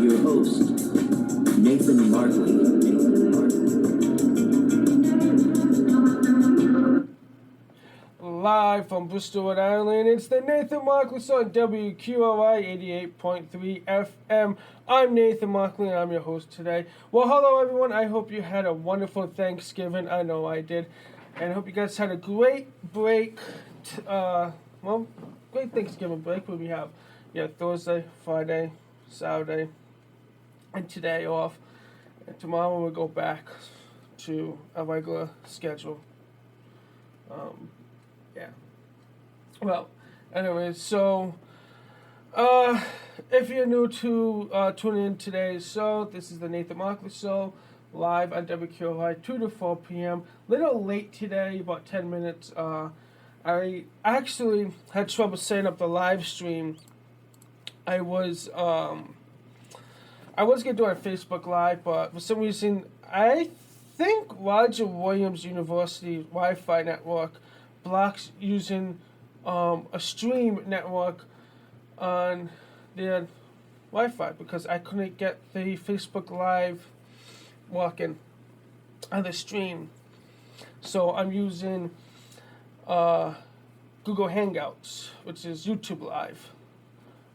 your host, Nathan Markley. Live from Bristol, Rhode Island, it's the Nathan Markley Show on WQRI 88.3 FM. I'm Nathan Markley and I'm your host today. Well, hello everyone. I hope you had a wonderful Thanksgiving. I know I did. And I hope you guys had a great break. Great Thanksgiving break where we have Thursday, Friday, Saturday, and today off. And tomorrow we'll go back to a regular schedule. Well, anyways, so if you're new to tuning in today's show, this is the Nathan Markley Show, live on WQRI, 2 to 4 p.m. Little late today, about 10 minutes. I actually had trouble setting up the live stream. I was going to do it on Facebook Live, but for some reason, I think Roger Williams University Wi-Fi network blocks using a stream network on their Wi-Fi because I couldn't get the Facebook Live working on the stream. So I'm using Google Hangouts, which is YouTube Live.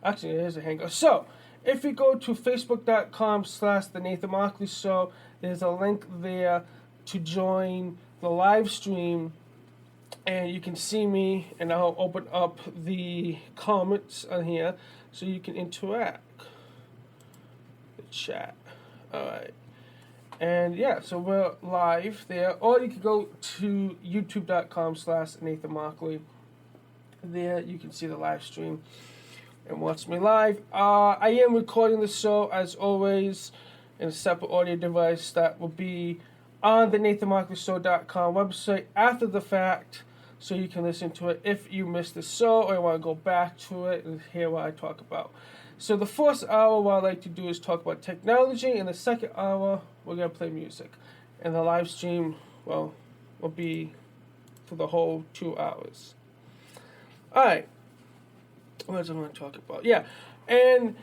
Actually, it is a Hangout. So if you go to facebook.com/The Nathan Markley Show, there's a link there to join the live stream. And you can see me, and I'll open up the comments on here so you can interact. The chat. Alright. And yeah, so we're live there. Or you can go to youtube.com/Nathan Markley. There you can see the live stream and watch me live. I am recording the show, as always, in a separate audio device that will be on the NathanMarkleyShow.com website after the fact, so you can listen to it if you missed the show or you want to go back to it and hear what I talk about. So the first hour, what I like to do is talk about technology, and the second hour, we're going to play music. And the live stream, will be for the whole 2 hours. Alright, what else I want to talk about? Yeah, and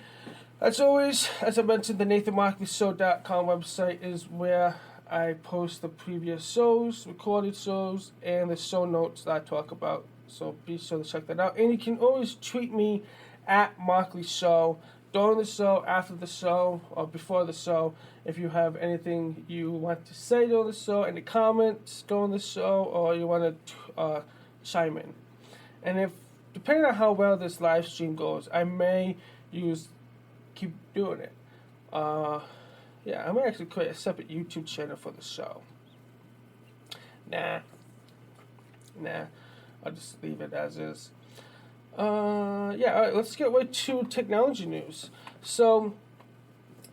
as always, as I mentioned, the NathanMarkleyShow.com website is where I post the previous shows, recorded shows, and the show notes that I talk about. So be sure to check that out. And you can always tweet me at Markley Show during the show, after the show, or before the show. If you have anything you want to say during the show, any comments during the show, or you want to chime in. And if, depending on how well this live stream goes, I may keep doing it. Yeah, I'm going to actually create a separate YouTube channel for the show. Nah. I'll just leave it as is. Alright, let's get right to technology news. So,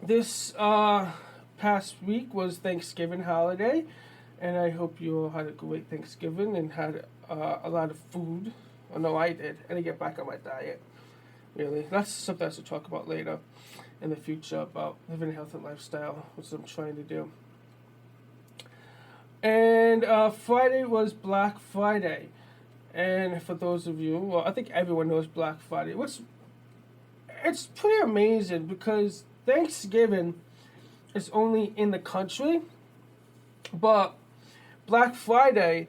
this past week was Thanksgiving holiday, and I hope you all had a great Thanksgiving and had a lot of food. I know I did. I didn't get back on my diet, really. That's something I should talk about later in the future about living a healthy lifestyle, which I'm trying to do. And Friday was Black Friday. And for those of you, well, I think everyone knows Black Friday. It's pretty amazing because Thanksgiving is only in the country, but Black Friday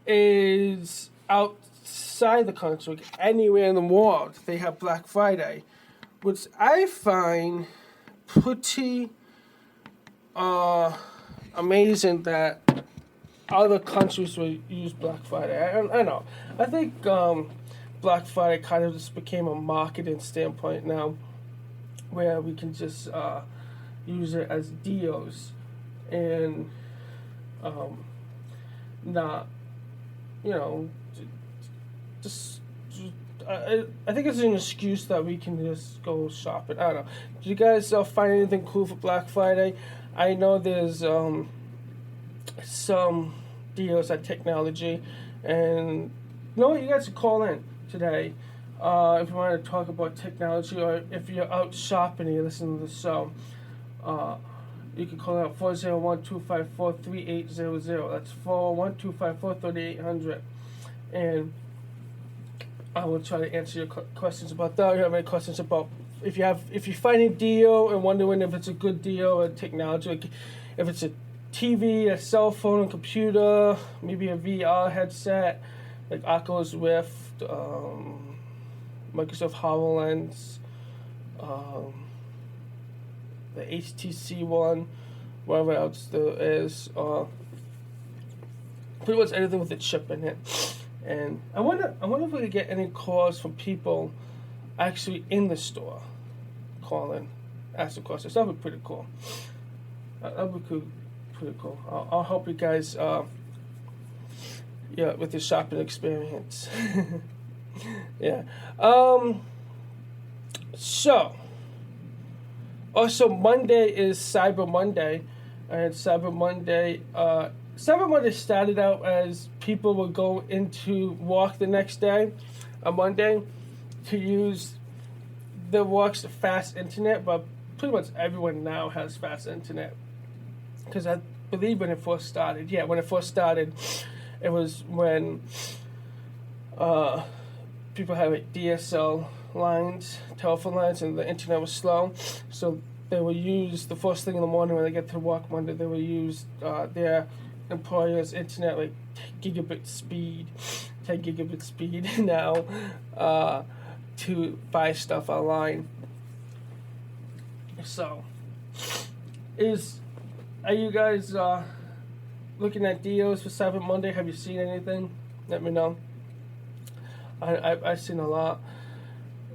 is outside the country. Anywhere in the world, they have Black Friday, which I find pretty amazing that other countries will use Black Friday. I know. I think Black Friday kind of just became a marketing standpoint now, where we can just use it as deals and not, just I think it's an excuse that we can just go shopping. I don't know. Did you guys find anything cool for Black Friday? I know there's some deals at technology, and you guys can call in today if you want to talk about technology, or if you're out shopping and you're listening to the show. You can call out 401-254-3800. That's 401-254-3800, and I will try to answer your questions about that. If you have any questions about if you find a deal and wondering if it's a good deal or technology, like if it's a TV, a cell phone, a computer, maybe a VR headset, like Oculus Rift, Microsoft HoloLens, the HTC one, whatever else there is, pretty much anything with a chip in it. And I wonder if we could get any calls from people actually in the store calling, asking questions. That would be pretty cool. That would be pretty cool. I'll help you guys, with your shopping experience. Yeah. So, also Monday is Cyber Monday, and Cyber Monday started out as people would go into work the next day, on Monday, to use the work's fast internet, but pretty much everyone now has fast internet. Because I believe when it first started, it was when people had like DSL lines, telephone lines, and the internet was slow. So they would use, the first thing in the morning when they get to work Monday, they would use their employer's internet, like 10 gigabit speed now, to buy stuff online. So, are you guys looking at deals for Cyber Monday? Have you seen anything? Let me know. I've seen a lot.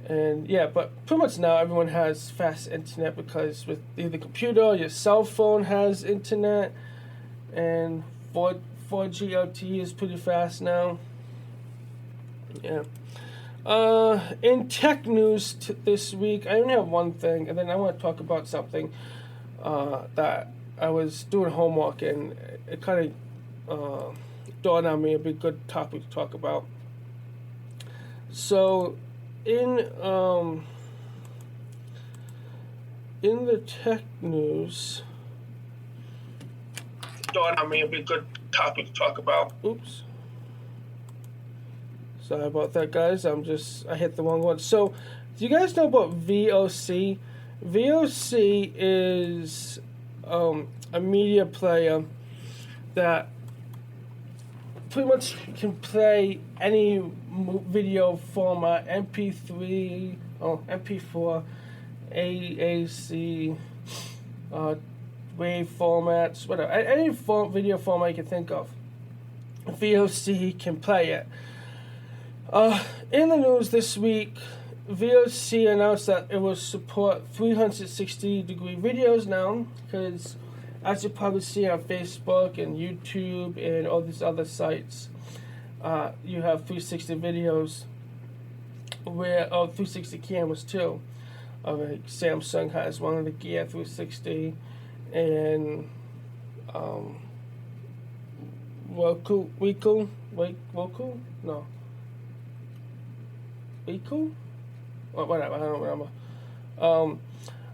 And yeah, but pretty much now everyone has fast internet, because with either computer or your cell phone has internet, and 4G LTE is pretty fast now. Yeah. In tech news this week, I only have one thing, and then I want to talk about something that I was doing homework, and it kind of dawned on me it'd be a good topic to talk about. So, in the tech news, dawned on me it'd be a good topic to talk about. Oops. Sorry about that, guys. I hit the wrong one. So, do you guys know about VOC? VOC is a media player that pretty much can play any video format, MP3, MP4, AAC, wave formats, whatever. Any video format you can think of, VOC can play it. In the news this week, VOC announced that it will support 360-degree videos now, because as you probably see on Facebook and YouTube and all these other sites, you have 360 videos, 360 cameras too. Like Samsung has one of the Gear 360, and Roku? No. Eco? Whatever, I don't remember.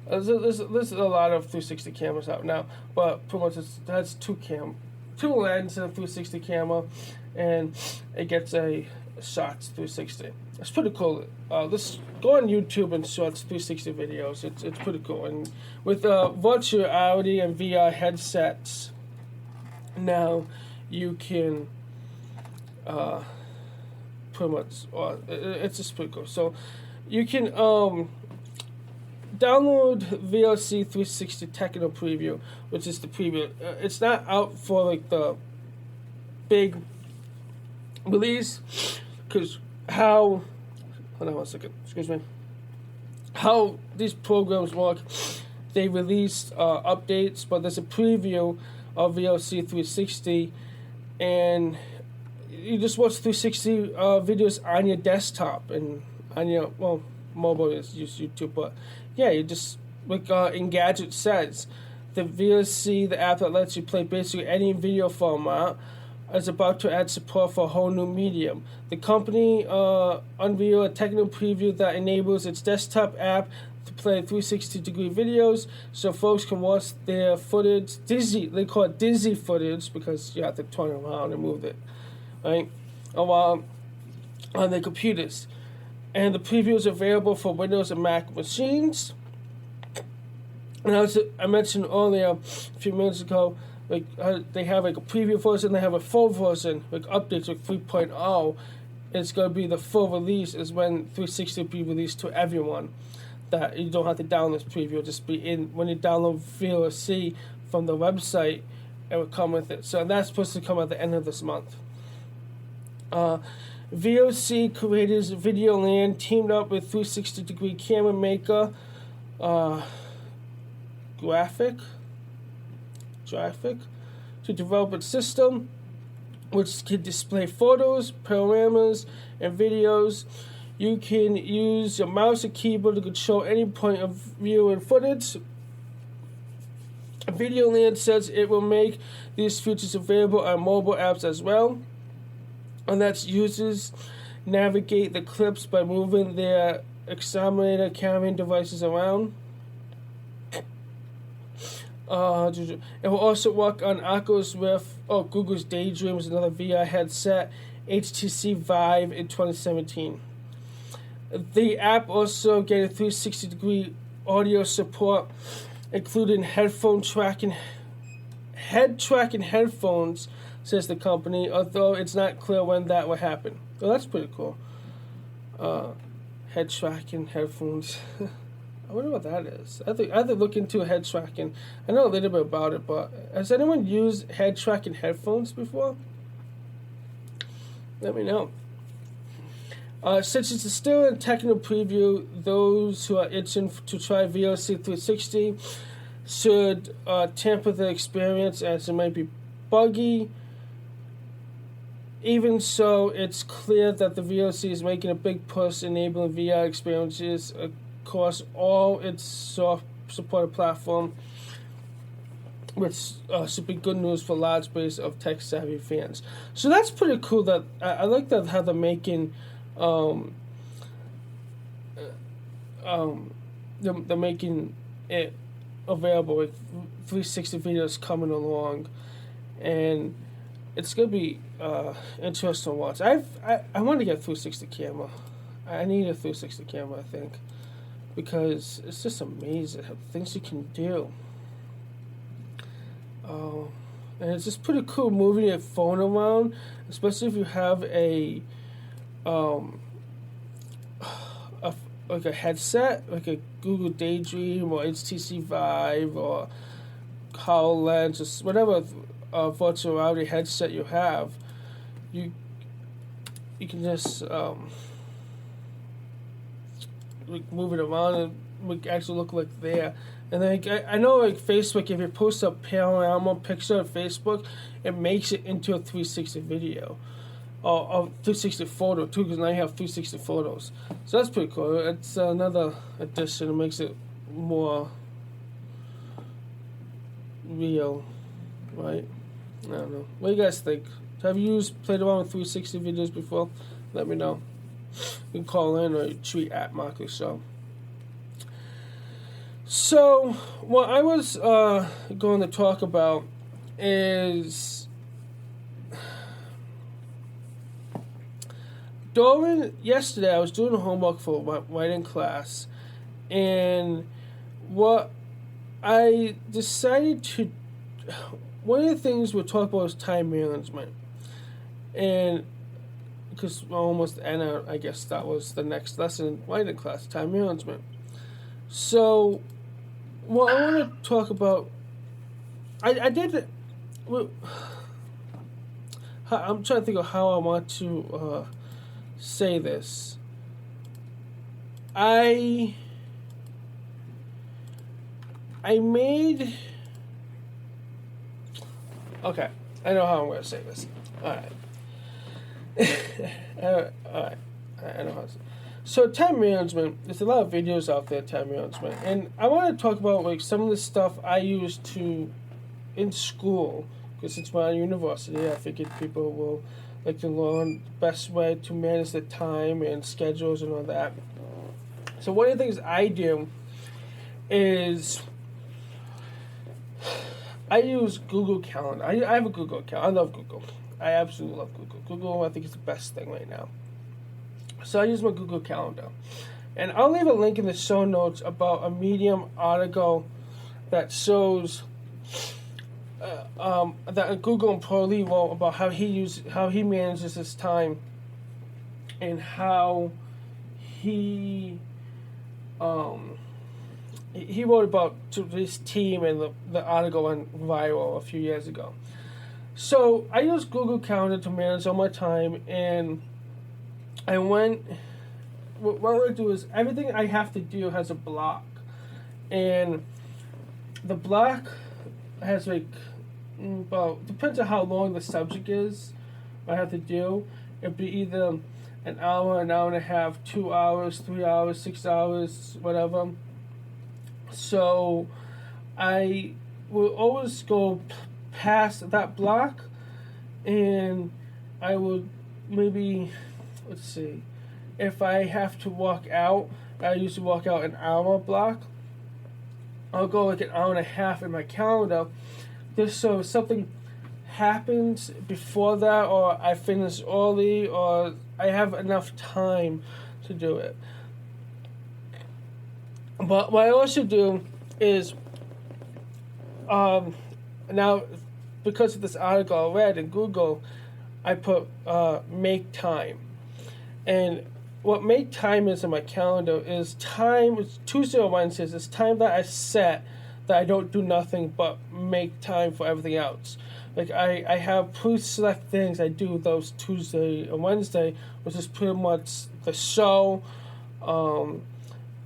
There's a lot of 360 cameras out now, but pretty much that's two lens and a 360 camera, and it gets a shots 360. It's pretty cool. Let's go on YouTube and search 360 videos. It's pretty cool. And with virtual reality and VR headsets, now you can pretty much, it's just pretty cool. So you can download VLC 360 Techno Preview, which is the preview. It's not out for like the big release, because hold on 1 second, excuse me. How these programs work, they release updates, but there's a preview of VLC 360, and you just watch 360 videos on your desktop and on your, mobile is just YouTube, but yeah, you just, like Engadget says, the VLC, the app that lets you play basically any video format, is about to add support for a whole new medium. The company unveiled a technical preview that enables its desktop app to play 360-degree videos, so folks can watch their footage, they call it dizzy footage, because you have to turn around and move it, right, on their computers. and the preview is available for Windows and Mac machines. And as I mentioned earlier, a few minutes ago, like they have like a preview version, they have a full version, like updates like 3.0. It's going to be the full release is when 360 will be released to everyone. That you don't have to download this preview, it'll just be in when you download VLC from the website, it will come with it. So that's supposed to come at the end of this month. VOC creators Videoland teamed up with 360-degree camera maker Graphic to develop a system which can display photos, panoramas, and videos. You can use your mouse and keyboard to control any point of view and footage. Videoland says it will make these features available on mobile apps as well, and that's users navigate the clips by moving their accelerometer carrying devices around. It will also work on Oculus Rift, Google's Daydream is another VR headset, HTC Vive in 2017. The app also gets 360-degree audio support, including head tracking headphones, says the company, although it's not clear when that will happen. Well, that's pretty cool. Head tracking headphones. I wonder what that is. I have to look into head tracking. I know a little bit about it, but has anyone used head tracking headphones before? Let me know. Since it's still in technical preview, those who are itching to try VLC 360 should tamper the experience as it might be buggy. Even so, it's clear that the VLC is making a big push enabling VR experiences across all its supported platform, which should be good news for a large base of tech-savvy fans. So that's pretty cool. That I like that how they're making they're making it available with 360 videos coming along, and it's gonna be interesting to watch. I want to get a 360 camera. I need a 360 camera, I think, because it's just amazing how things you can do. And it's just pretty cool moving your phone around, especially if you have a headset, like a Google Daydream or HTC Vive or HoloLens or whatever virtual reality headset you have. You can just move it around and make actually look like there. And then I know like Facebook, if you post a panorama picture on Facebook, it makes it into a 360 video. Or 360 photo too, because now you have 360 photos. So that's pretty cool. It's another addition. It makes it more real, right? I don't know. What do you guys think? Have you played around with 360 videos before? Let me know. You can call in or tweet at Markley Show. So, what I was going to talk about is yesterday I was doing homework for my writing class, and what I decided to, one of the things we're talking about is time management, and because we're almost end, I guess that was the next lesson, writing class, time management. So, what I want to talk about, I'm trying to think of how I want to say this. I made, okay, I know how I'm going to say this. Alright. Alright. I know how to say. So time management, there's a lot of videos out there, time management. And I want to talk about like some of the stuff I used in school. Because it's my university, I figured people will like to learn the best way to manage the time and schedules and all that. So one of the things I do is I use Google Calendar. I have a Google account. I love Google. I absolutely love Google. Google, I think, is the best thing right now. So I use my Google Calendar. And I'll leave a link in the show notes about a Medium article that shows that a Google employee wrote about how he manages his time, and how he wrote about to his team, and the article went viral a few years ago. So I use Google Calendar to manage all my time, and what I do is everything I have to do has a block, and the block has depends on how long the subject is. I have to do it'd be either an hour and a half, 2 hours, 3 hours, 6 hours, whatever. So I will always go past that block, and I would maybe, let's see, if I have to walk out, I usually walk out an hour block. I'll go like an hour and a half in my calendar, just so if something happens before that, or I finish early, or I have enough time to do it. But what I also do is, now, because of this article I read in Google, I put make time. And what make time is in my calendar is time, it's Tuesday or Wednesdays, it's time that I set that I don't do nothing but make time for everything else. Like I have pre-select things I do those Tuesday and Wednesday, which is pretty much the show,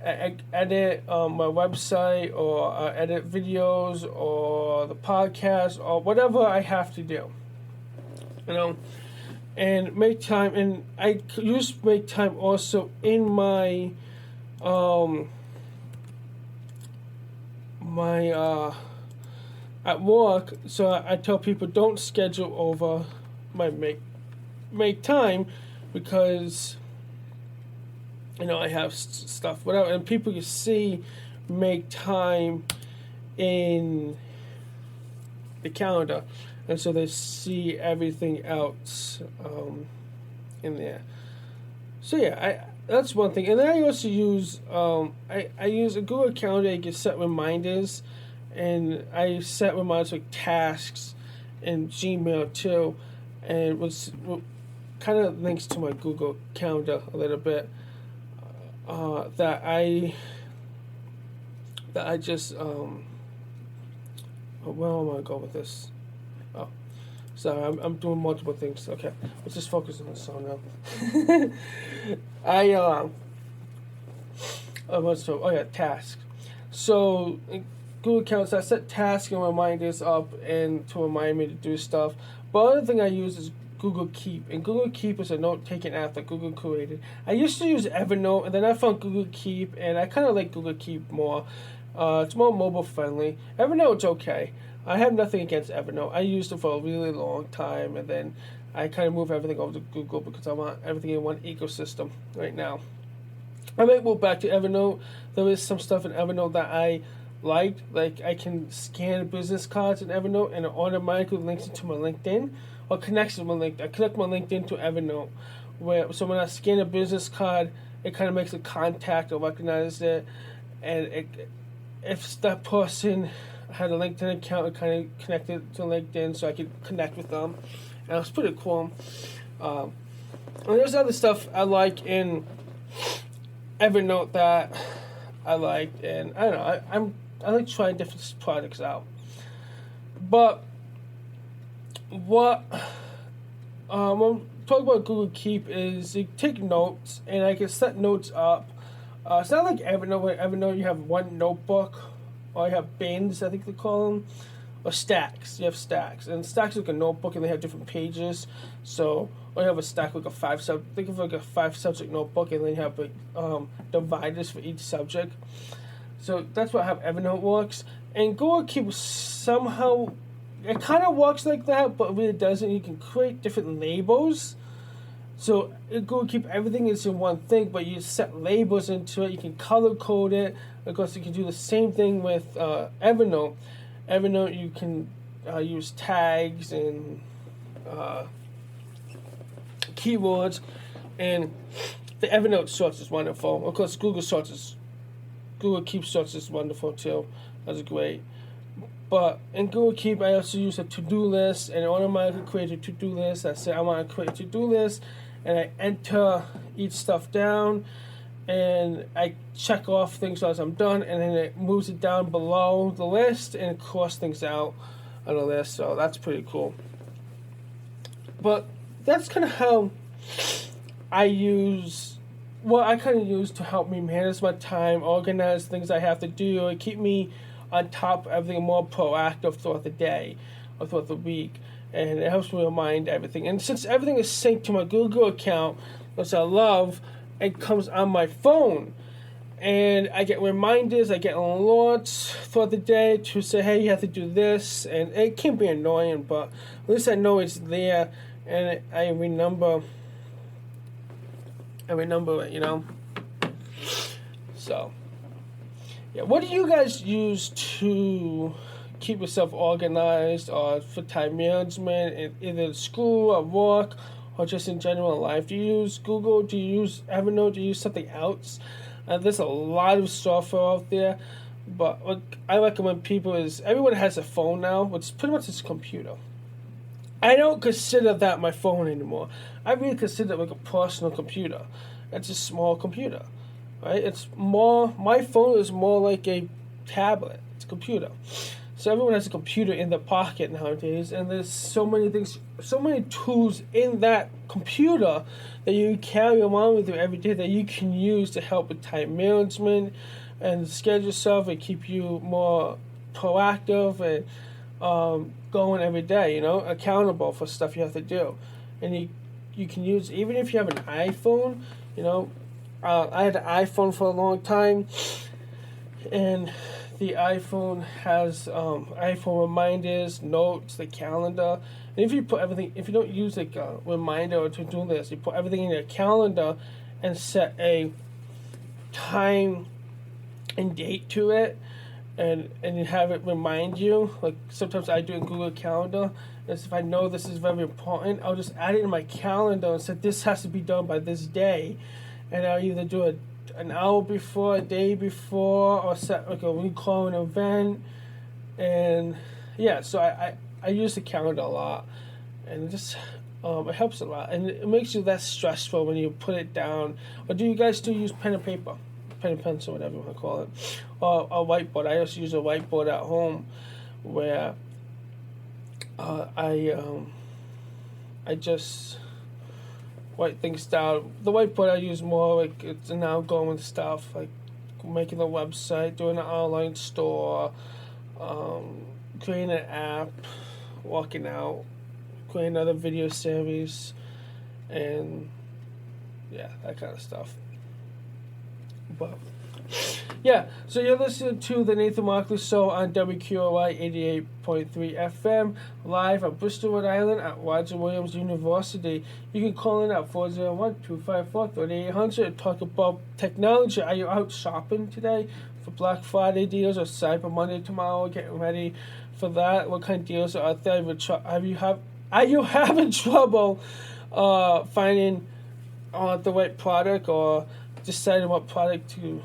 edit my website, or edit videos, or the podcast, or whatever I have to do. And make time, and I use make time also in my at work. So I tell people don't schedule over my make time, because I have stuff, whatever, and people can see make time in the calendar, and so they see everything else in there. So yeah, that's one thing. And then I also use I use a Google Calendar. You can set reminders, and I set reminders like tasks in Gmail too, and what kind of links to my Google Calendar a little bit. That I just where am I going to go with this? Oh, sorry, I'm doing multiple things. Okay, let's just focus on the song now. Tasks. So in Google Calendar, I set tasks and reminders up, and to remind me to do stuff. But the other thing I use is Google Keep, and Google Keep is a note-taking app that Google created. I used to use Evernote, and then I found Google Keep, and I kind of like Google Keep more. It's more mobile-friendly. Evernote's okay. I have nothing against Evernote. I used it for a really long time, and then I kind of moved everything over to Google because I want everything in one ecosystem right now. I might move back to Evernote. There is some stuff in Evernote that I liked, like I can scan business cards in Evernote, and it automatically links it to my LinkedIn, or connects to my LinkedIn. I connect my LinkedIn to Evernote, so when I scan a business card, it kind of makes a contact or recognizes it, and if that person had a LinkedIn account, it kind of connected to LinkedIn, so I could connect with them, and it was pretty cool. And there's other stuff I like in Evernote that I liked, and I don't know, I like trying different products out. But what I'm talking about Google Keep is you take notes, and I can set notes up. It's not like Evernote. Where Evernote, you have one notebook, or you have bins, I think they call them, or stacks. You have stacks, and stacks like a notebook, and they have different pages. So, or you have a stack like think of like a 5-subject notebook, and then you have like dividers for each subject. So that's what how Evernote works. And Google Keep somehow, it kind of works like that, but it really doesn't. You can create different labels. So in Google Keep, everything is in one thing, but you set labels into it. You can color code it. Of course, you can do the same thing with Evernote. Evernote, you can use tags and keywords, and the Evernote source is wonderful. Of course, Google Keep source is wonderful too. That's great. But in Google Keep, I also use a to-do list, and it automatically creates a to-do list. I say I want to create a to-do list, and I enter each stuff down, and I check off things as I'm done, and then it moves it down below the list and cross things out on the list. So that's pretty cool. But that's kind of how I kind of use to help me manage my time, organize things I have to do, and keep me on top of everything, more proactive throughout the day or throughout the week. And it helps me remind everything. And since everything is synced to my Google account, which I love, it comes on my phone. And I get reminders, I get alerts throughout the day to say, hey, you have to do this. And it can be annoying, but at least I know it's there, and I remember it, you know. So, yeah. What do you guys use to keep yourself organized, or for time management, in either school or work, or just in general life? Do you use Google? Do you use Evernote? Do you use something else? There's a lot of software out there, but what I recommend people is, everyone has a phone now, which pretty much is a computer. I don't consider that my phone anymore. I really consider it like a personal computer. It's a small computer, right? My phone is more like a tablet. It's a computer. So everyone has a computer in their pocket nowadays, and there's so many things, so many tools in that computer that you carry around with you every day that you can use to help with time management and schedule yourself and keep you more proactive and going every day, you know, accountable for stuff you have to do. And you can use, even if you have an iPhone, you know, I had an iPhone for a long time, and the iPhone has iPhone reminders, notes, the calendar. And if you put everything, if you don't use like a reminder or to-do list, you put everything in your calendar and set a time and date to it, and you have it remind you. Like sometimes I do in Google Calendar, is if I know this is very important, I'll just add it in my calendar and say this has to be done by this day, and I'll either do it an hour before, a day before, or set like we call an event. And yeah, so I use the calendar a lot, and it just it helps a lot, and it makes you less stressful when you put it down. Or do you guys still use pen and paper, pen and pencil, whatever you want to call it, or a whiteboard? I also use a whiteboard at home where I just write things down. The whiteboard I use more like it's now going with stuff like making a website, doing an online store, creating an app, working out, creating another video series, and yeah, that kind of stuff. But yeah, so you're listening to the Nathan Markley Show on WQRI 88.3 FM, live at Bristol, Rhode Island at Roger Williams University. You can call in at 401-254-3800 and talk about technology. Are you out shopping today for Black Friday deals or Cyber Monday tomorrow? Getting ready for that? What kind of deals are out there? Are you having trouble finding the right product, or deciding what product to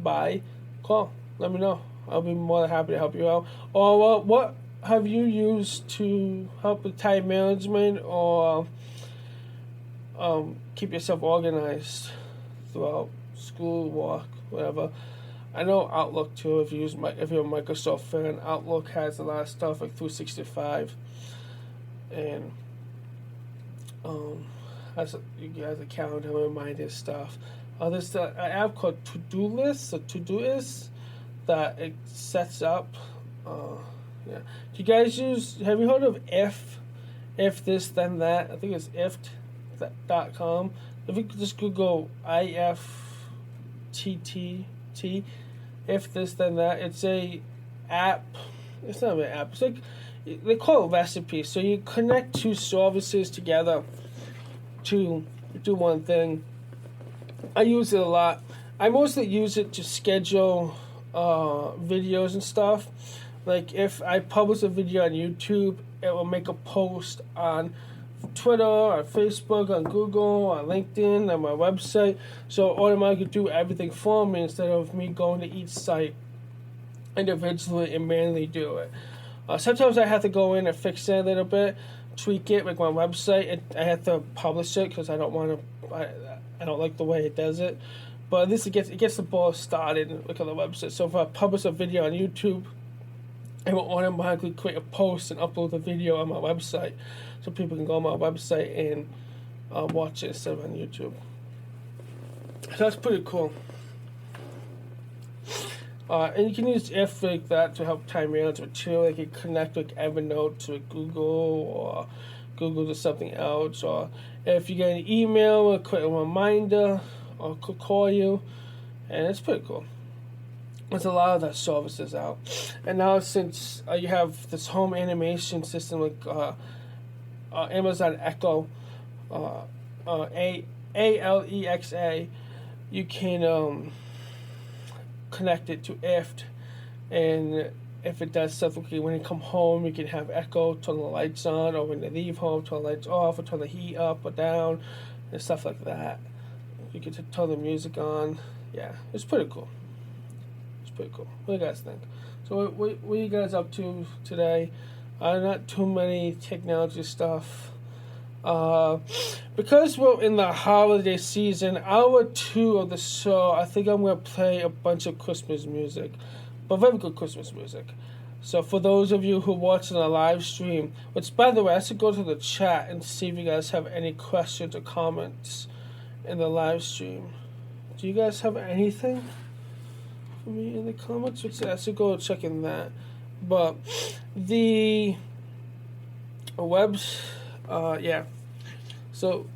buy? Call, let me know. I'll be more than happy to help you out. Or what have you used to help with time management, or keep yourself organized throughout school, work, whatever? I know Outlook too. If you're a Microsoft fan, Outlook has a lot of stuff like 365, and you guys a calendar reminder stuff. There's an app called Todoist that it sets up. Yeah. Do you guys have you heard of if this then that? I think it's if.com. If you could just Google IFTTT, if this then that, it's a app. It's not an app. It's like, they call it recipes. So you connect two services together to do one thing. I use it a lot. I mostly use it to schedule videos and stuff. Like if I publish a video on YouTube, it will make a post on Twitter, on Facebook, on Google, on LinkedIn, on my website. So it automatically do everything for me instead of me going to each site individually and manually do it. Sometimes I have to go in and fix it a little bit, tweak it, like my website. I have to publish it because I don't want to. I don't like the way it does it. But at least it gets the ball started. Look at the website. So if I publish a video on YouTube, it will automatically create a post and upload the video on my website, so people can go on my website and watch it instead of on YouTube. So that's pretty cool. And you can use if like that to help time management too. Like you connect like Evernote to Google, or Google to something else, or if you get an email, it'll create a reminder or could call you, and it's pretty cool. There's a lot of that services out, and now since you have this home animation system like Amazon Echo, Alexa, you can connect it to IFT, and if it does stuff, okay, when you come home, you can have Echo turn the lights on, or when you leave home, turn the lights off, or turn the heat up or down, and stuff like that. You can turn the music on. Yeah, it's pretty cool. It's pretty cool. What do you guys think? So what are you guys up to today? Not too many technology stuff. Because we're in the holiday season, hour 2 of the show, I think I'm going to play a bunch of Christmas music, but very good Christmas music. So for those of you who are watching the live stream, which by the way, I should go to the chat and see if you guys have any questions or comments in the live stream. Do you guys have anything for me in the comments? I should go check in that. But the yeah. So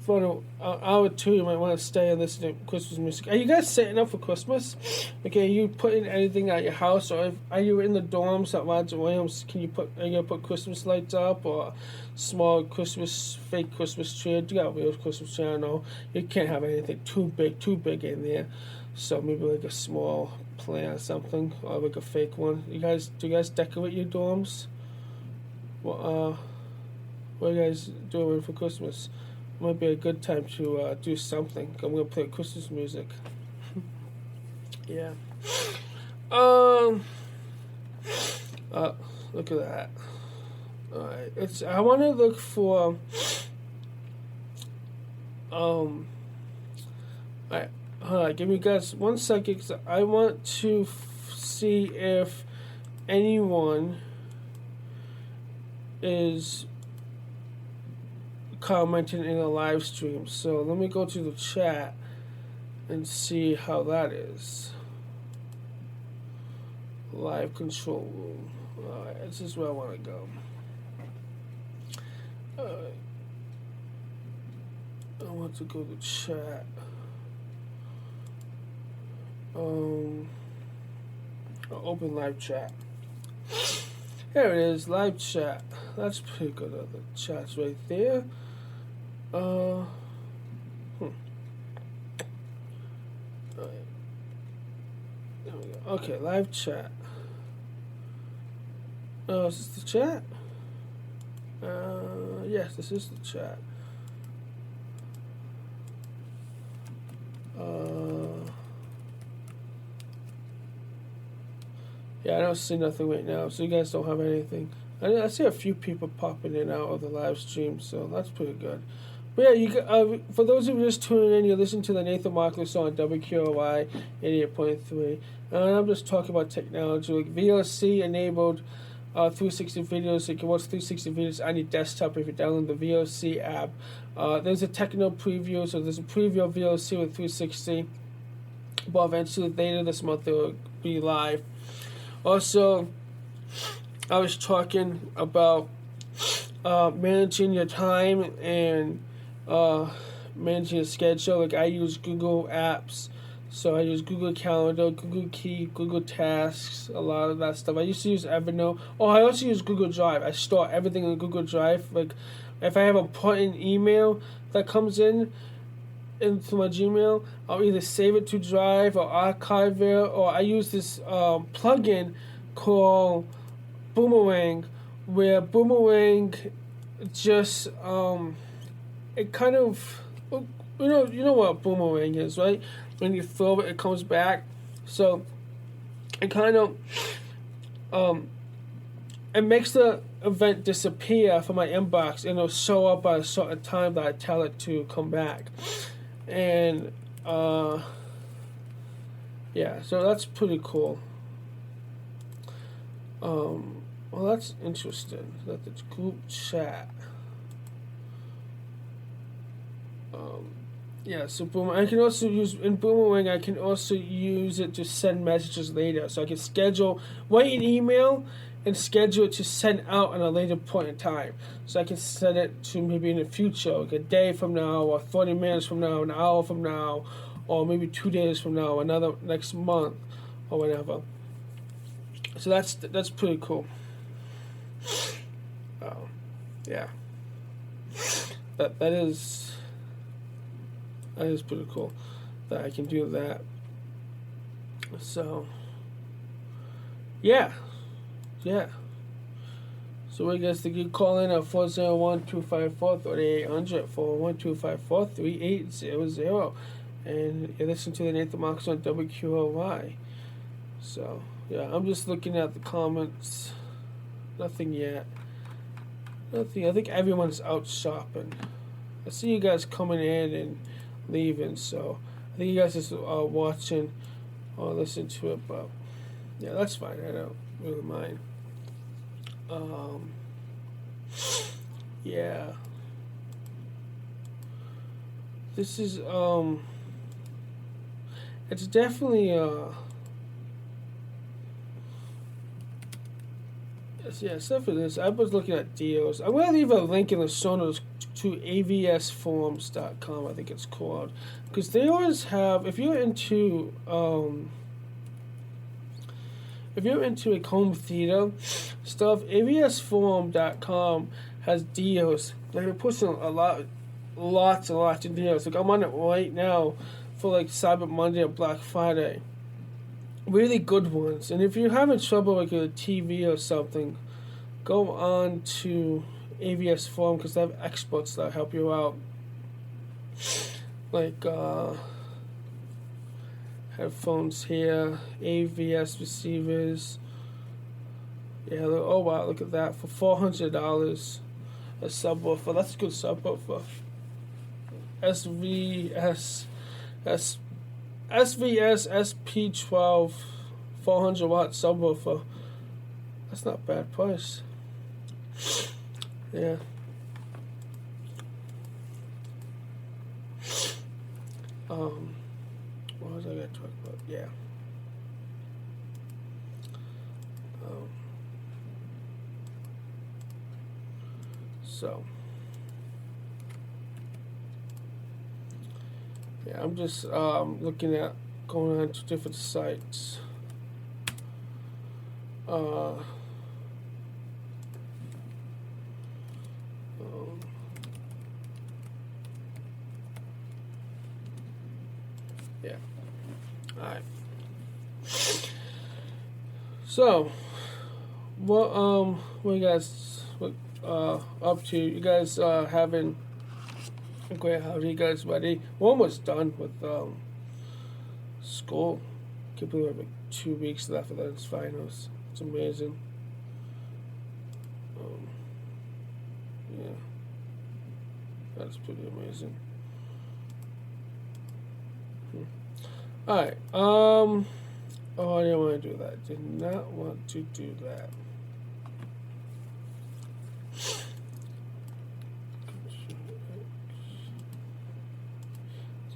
for hour 2, you might want to stay and listen to Christmas music. Are you guys setting up for Christmas? Okay, are you putting anything at your house, or are you in the dorms at Roger Williams? Are you gonna put Christmas lights up, or small fake Christmas tree? You got a real Christmas tree, I don't know. You can't have anything too big in there. So maybe like a small plant or something, or like a fake one. Do you guys decorate your dorms? Well, what are you guys doing for Christmas? Might be a good time to do something. I'm gonna play Christmas music. Yeah. Look at that. Alright. I want to look for. Alright. Hold on. Give me guys 1 second, 'cause I want to see if anyone is commenting in a live stream. So let me go to the chat and see how that is. Live control room. Alright, this is where I want to go. Alright. I want to go to chat. Open live chat. Here it is, live chat. That's pretty good. The chat's right there. Alright. There we go. Okay, live chat. Is this the chat? Yes, this is the chat. Yeah, I don't see nothing right now, so you guys don't have anything. I see a few people popping in and out of the live stream, so that's pretty good. But yeah, for those of you just tuning in, you're listening to the Nathan Markley Show on WQRI 88.3. And I'm just talking about technology, like VLC enabled 360 videos, so you can watch 360 videos on your desktop if you download the VLC app. There's a techno preview, so there's a preview of VLC with 360. But eventually, later this month, it will be live. Also, I was talking about managing your time and managing your schedule. Like I use Google Apps, so I use Google Calendar, Google Keep, Google Tasks, a lot of that stuff. I used to use Evernote. Oh, I also use Google Drive. I store everything in Google Drive. Like if I have an important email that comes into my Gmail, I'll either save it to Drive or archive it, or I use this plugin called Boomerang, where Boomerang just it kind of, you know what a boomerang is, right? When you throw it, it comes back. So it kind of it makes the event disappear from my inbox, and it'll show up at a certain time that I tell it to come back. And yeah, so that's pretty cool. Well, that's interesting. That the group chat. Yeah, so Boomerang. I can also use in Boomerang. I can also use it to send messages later. So I can schedule, write an email, and schedule it to send out at a later point in time. So I can send it to maybe in the future, like a day from now, or 30 minutes from now, an hour from now, or maybe 2 days from now, another next month, or whatever. So that's pretty cool. Yeah, that is pretty cool that I can do that. So yeah. So what do you guys think? You call in at 401-254-3800, 401-254-3800, and you listen to the Nathan Marks on WQRI. So yeah, I'm just looking at the comments. Nothing yet. Nothing. I think everyone's out shopping. I see you guys coming in and leaving, so I think you guys just are watching or listening to it, but yeah, that's fine. I don't really mind. Yeah. This is it's definitely yeah, except for this, I was looking at deals. I'm going to leave a link in the show notes to avsforums.com, I think it's called. Because they always have, if you're into a home theater stuff, avsforum.com has deals. They're pushing lots of deals. Like I'm on it right now for like Cyber Monday or Black Friday. Really good ones. And if you're having trouble with your TV or something, go on to AVS Forum because they have experts that help you out. Like headphones here, AVS receivers. Yeah, oh wow, look at that. For $400 a subwoofer. That's a good subwoofer. SVS SP12 400 watt subwoofer. That's not a bad price. Yeah. What was I going to talk about? Yeah. So. Yeah, I'm just looking at going on to different sites. Yeah. All right. So, what you guys up to? You guys having a great holiday? You guys ready? We're almost done with school. Can't believe we have like 2 weeks left of those finals. It's amazing. Yeah, that's pretty amazing. All right. Oh, I didn't want to do that. Did not want to do that.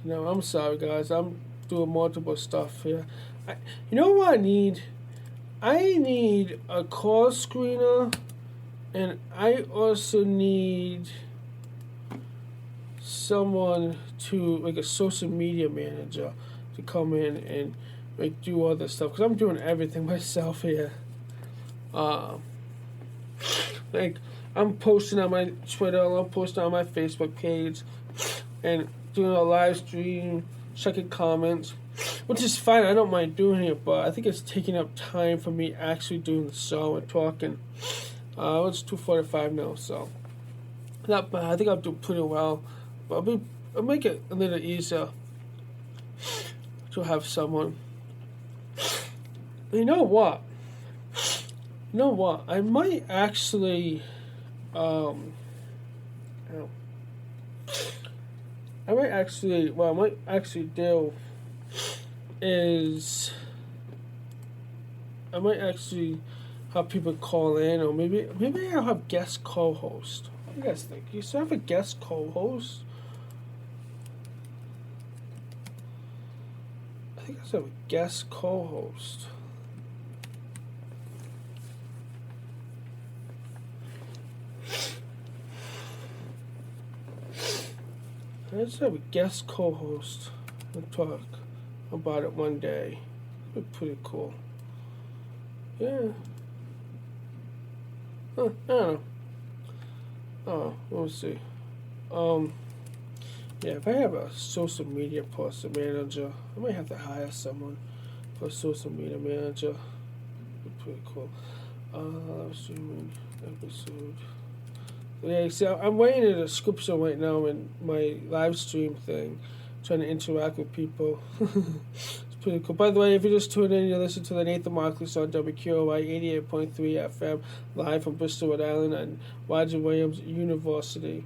No, I'm sorry, guys. I'm doing multiple stuff here. You know what I need? I need a call screener, and I also need someone to, like a social media manager, to come in and like do all this stuff, because I'm doing everything myself here. Like I'm posting on my Twitter, I'm posting on my Facebook page, and doing a live stream, checking comments, which is fine. I don't mind doing it, but I think it's taking up time for me actually doing the show and talking. It's 2:45 now, so Not bad. I think I'll do pretty well. But I'll make it a little easier to have someone. You know what? I might actually, um, ow. What I might actually do is, I might actually have people call in, or maybe I'll have guest co-host. What do you guys think? You should have a guest co-host. I think I should have a guest co-host. I just have a guest co-host and talk about it one day. It'd be pretty cool. Yeah. Huh, I don't know. Oh, we'll see. Yeah, if I have a social media person manager, I might have to hire someone for a social media manager. It'd be pretty cool. Streaming episode. Yeah, see, I'm writing a description right now in my live stream thing, trying to interact with people. It's pretty cool. By the way, if you just tuned in, you listen to the Nathan Markley on WQRI 88.3 FM, live from Bristol, Rhode Island, and Roger Williams University.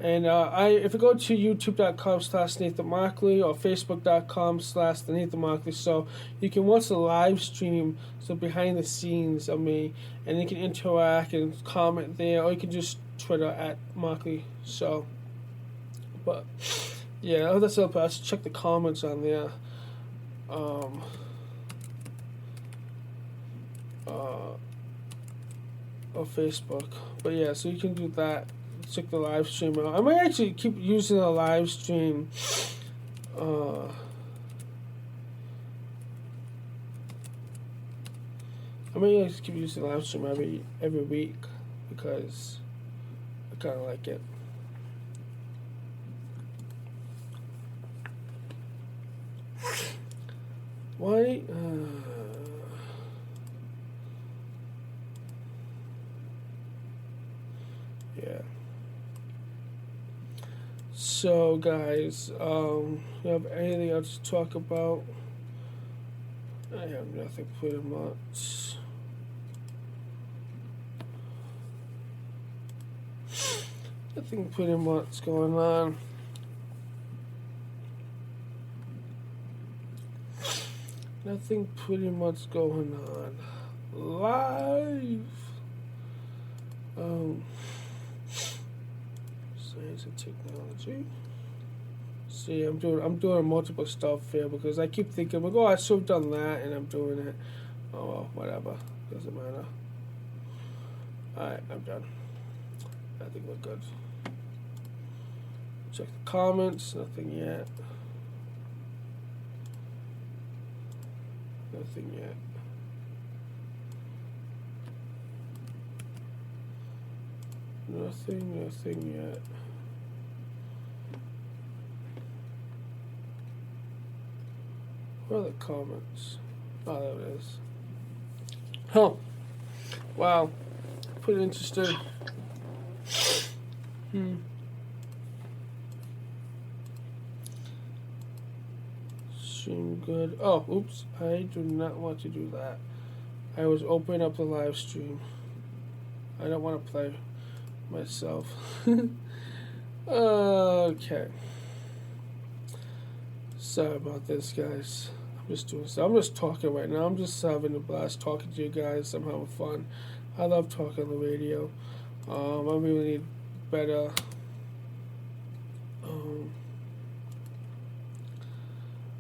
And if you go to youtube.com/Nathan Markley or facebook.com/The Nathan Markley Show, you can watch the live stream, so behind the scenes of me, and you can interact and comment there, or you can just Twitter at Markley Show. But yeah, that's up. I should check the comments on there. On Facebook. But yeah, so you can do that. Check the live stream out. I might actually keep using the live stream. I might actually keep using the live stream every week because I kind of like it. Why? Yeah. So, guys, you have anything else to talk about? I have nothing pretty much. Nothing pretty much going on. Nothing pretty much going on. Live. Science and technology. See, I'm doing multiple stuff here because I keep thinking, like, oh, I should have done that, and I'm doing it. Oh well, whatever. Doesn't matter. Alright, I'm done. I think we're good. Check the comments. Nothing yet. Nothing yet. Nothing yet. Where are the comments? Oh, there it is. Huh. Wow. Pretty interesting. Stream good. Oh, oops. I do not want to do that. I was opening up the live stream. I don't want to play myself. Okay. Sorry about this, guys. I'm just talking right now. I'm just having a blast talking to you guys. I'm having fun. I love talking on the radio. I really need better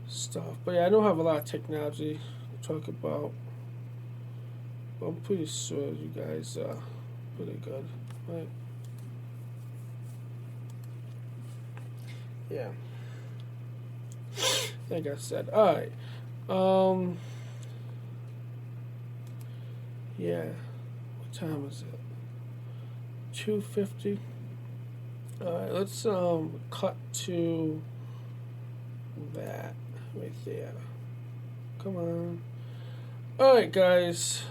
stuff. But yeah, I don't have a lot of technology to talk about. But I'm pretty sure you guys are pretty good, right? Yeah. Like I said. Alright. Yeah. What time is it? 2:50. Alright, let's cut to that right there. Come on. Alright, guys.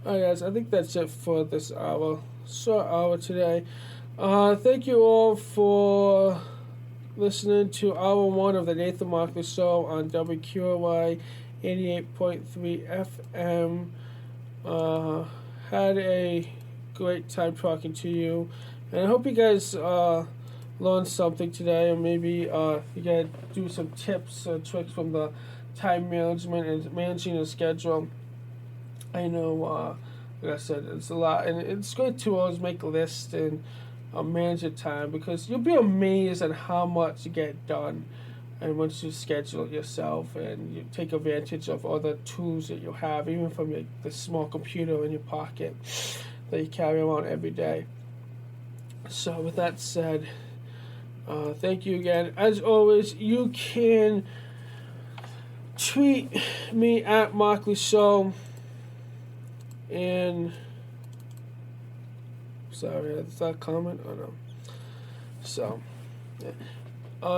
Alright, guys, I think that's it for this short hour today. Thank you all for listening to hour 1 of the Nathan Markley Show on WQRI 88.3 FM. Had a great time talking to you, and I hope you guys learned something today, or maybe you guys do some tips or tricks from the time management and managing the schedule. I know, like I said, it's a lot, and it's great to always make a list and manage your time, because you'll be amazed at how much you get done. And once you schedule it yourself and you take advantage of all the tools that you have, even from the small computer in your pocket that you carry around every day. So with that said, thank you again. As always, you can tweet me at Markley Show. And sorry, is that a comment? Oh no. So, yeah.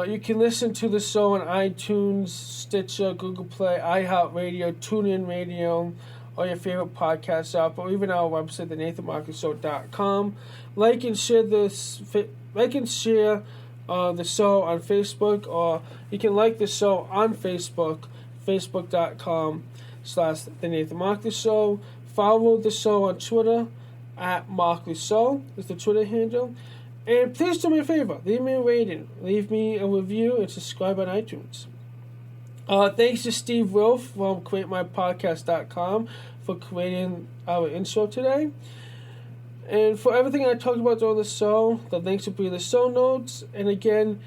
You can listen to the show on iTunes, Stitcher, Google Play, iHeartRadio, TuneIn Radio, or your favorite podcast app, or even our website, thenathanmarkley.com. Like and share the show on Facebook, or you can like the show on Facebook, facebook.com/The Nathan Markley Show. Follow the show on Twitter at Markley Show is the Twitter handle. And please do me a favor, leave me a rating, leave me a review, and subscribe on iTunes. Thanks to Steve Wilf from CreateMyPodcast.com for creating our intro today. And for everything I talked about during the show, the links will be in the show notes. And again,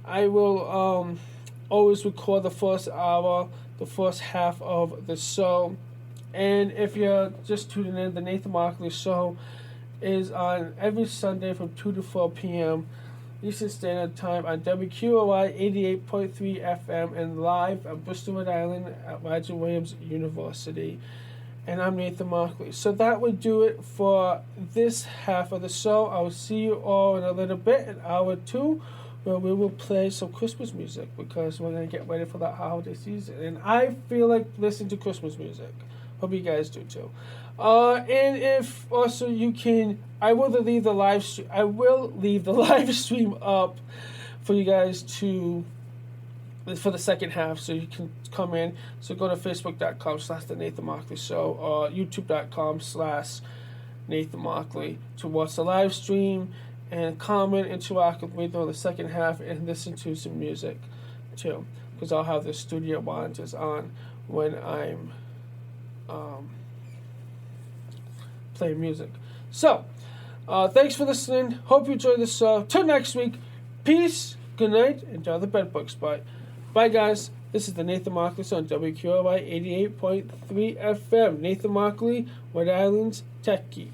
I will always record the first hour, the first half of the show. And if you're just tuning in, the Nathan Markley Show is on every Sunday from 2 to 4 p.m. Eastern Standard Time on WQRI 88.3 FM and live at Bristol, Rhode Island at Roger Williams University. And I'm Nathan Markley. So that would do it for this half of the show. I will see you all in a little bit, in hour 2, where we will play some Christmas music, because we're going to get ready for that holiday season. And I feel like listening to Christmas music. Hope you guys do too. And if also you can, I will leave the live stream up for you guys for the second half, so you can come in. So go to facebook.com/The Nathan Markley Show, or youtube.com/Nathan Markley to watch the live stream and comment, interact with me during the second half, and listen to some music too, because I'll have the studio monitors on when I'm playing music. So, thanks for listening. Hope you enjoyed the show. Till next week, peace, good night, and to other bedbugs. Bye. Bye, guys. This is the Nathan Markley Show on WQRI 88.3 FM. Nathan Markley, Rhode Island's Tech Geek.